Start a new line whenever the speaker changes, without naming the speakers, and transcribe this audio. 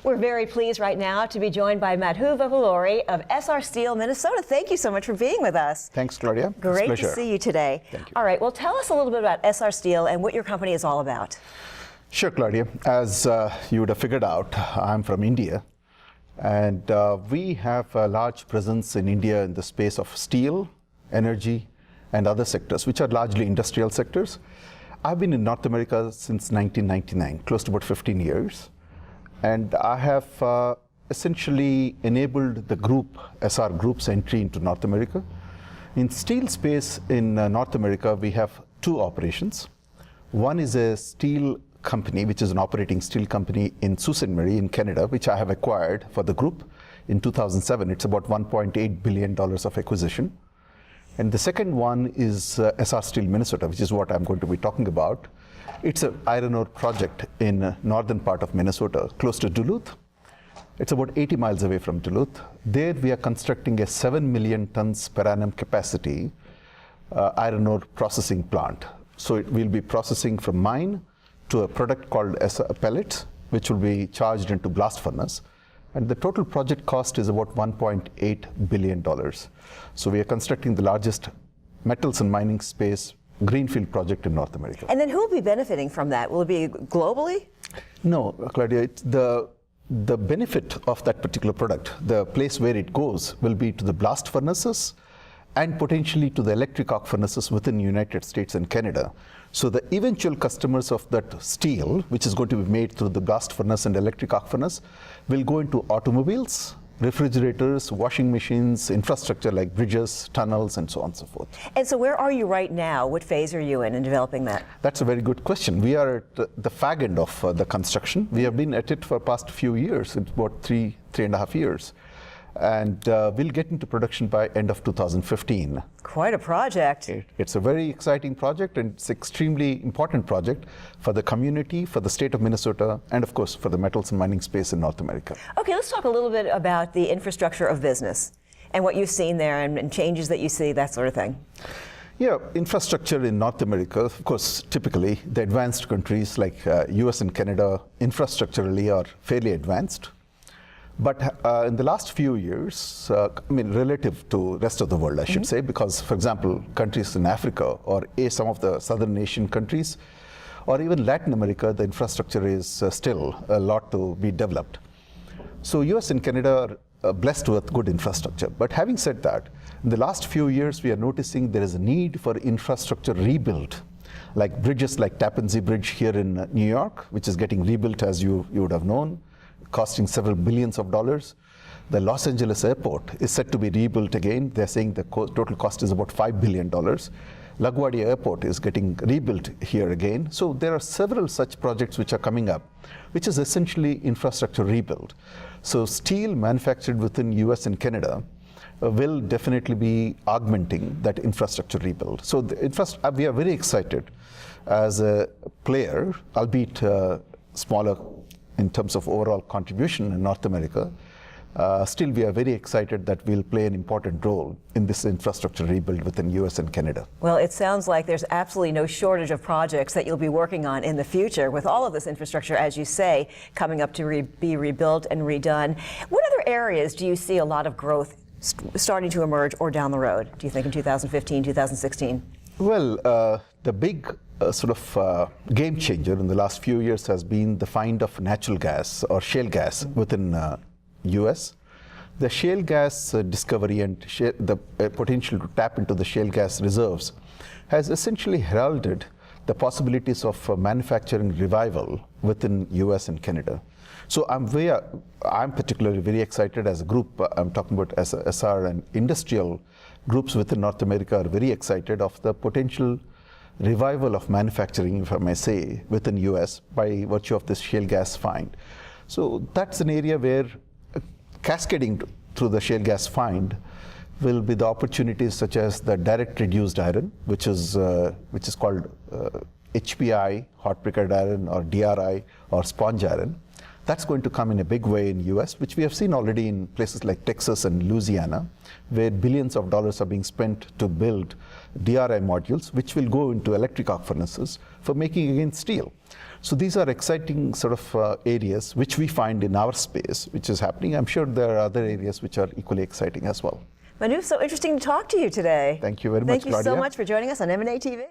We're very pleased right now to be joined by Madhu Vuppuluri of Essar Steel, Minnesota. Thank you so much for being with us.
Thanks, Claudia.
Great to see you today.
Thank you.
All right, well, tell us a little bit about Essar Steel and what your company is all about.
Sure, Claudia. As you would have figured out, I'm from India, and we have a large presence in India in the space of steel, energy, and other sectors, which are largely industrial sectors. I've been in North America since 1999, close to about 15 years. And I have essentially enabled the group, Essar Group's entry into North America. In steel space in North America, we have two operations. One is a steel company, which is an operating steel company in Sault Ste. Marie in Canada, which I have acquired for the group in 2007. It's about $1.8 billion of acquisition. And the second one is Essar Steel Minnesota, which is what I'm going to be talking about. It's an iron ore project in northern part of Minnesota, close to Duluth. It's about 80 miles away from Duluth. There we are constructing a 7 million tons per annum capacity iron ore processing plant. So it will be processing from mine to a product called pellet, which will be charged into blast furnace. And the total project cost is about $1.8 billion. So we are constructing the largest metals and mining space greenfield project in North America.
And then who will be benefiting from that? Will it be globally?
No, Claudia, it's the benefit of that particular product, the place where it goes, will be to the blast furnaces and potentially to the electric arc furnaces within the United States and Canada. So the eventual customers of that steel, which is going to be made through the blast furnace and electric arc furnace, will go into automobiles, refrigerators, washing machines, infrastructure like bridges, tunnels, and so on and so forth.
And so where are you right now? What phase are you in developing that?
That's a very good question. We are at the fag end of the construction. We have been at it for past few years. It's about three and a half years. And we'll get into production by end of 2015.
Quite a project.
It's a very exciting project, and it's extremely important project for the community, for the state of Minnesota, and of course for the metals and mining space in North America.
Okay, let's talk a little bit about the infrastructure of business and what you've seen there and changes that you see, that sort of thing.
Yeah, infrastructure in North America, of course, typically the advanced countries like US and Canada infrastructurally are fairly advanced. But in the last few years, relative to rest of the world, I should say, because, for example, countries in Africa or some of the Southern Asian countries, or even Latin America, the infrastructure is still a lot to be developed. So US and Canada are blessed with good infrastructure. But having said that, in the last few years, we are noticing there is a need for infrastructure rebuild, like bridges like Tappan Zee Bridge here in New York, which is getting rebuilt, as you would have known, costing several billions of dollars. The Los Angeles airport is set to be rebuilt again. They're saying the total cost is about $5 billion. LaGuardia Airport is getting rebuilt here again. So there are several such projects which are coming up, which is essentially infrastructure rebuild. So steel manufactured within US and Canada will definitely be augmenting that infrastructure rebuild. So we are very excited as a player, albeit smaller in terms of overall contribution in North America. Still, we are very excited that we'll play an important role in this infrastructure rebuild within US and Canada.
Well, it sounds like there's absolutely no shortage of projects that you'll be working on in the future with all of this infrastructure, as you say, coming up to be rebuilt and redone. What other areas do you see a lot of growth starting to emerge or down the road, do you think, in 2015, 2016?
Well, the big game changer in the last few years has been the find of natural gas or shale gas within US. The shale gas discovery and the potential to tap into the shale gas reserves has essentially heralded the possibilities of manufacturing revival within US and Canada. So I'm particularly very excited as a group. I'm talking about Essar, and industrial groups within North America are very excited of the potential revival of manufacturing, if I may say, within US by virtue of this shale gas find. So that's an area where cascading through the shale gas find will be the opportunities such as the direct reduced iron, which is called HPI, hot briquetted iron, or DRI, or sponge iron. That's going to come in a big way in US, which we have seen already in places like Texas and Louisiana, where billions of dollars are being spent to build DRI modules, which will go into electric arc furnaces for making again steel. So these are exciting sort of areas which we find in our space, which is happening. I'm sure there are other areas which are equally exciting as well.
Madhu, so interesting to talk to you today.
Thank you very much,
Thank you
Claudia.
so much for joining us on M&A TV.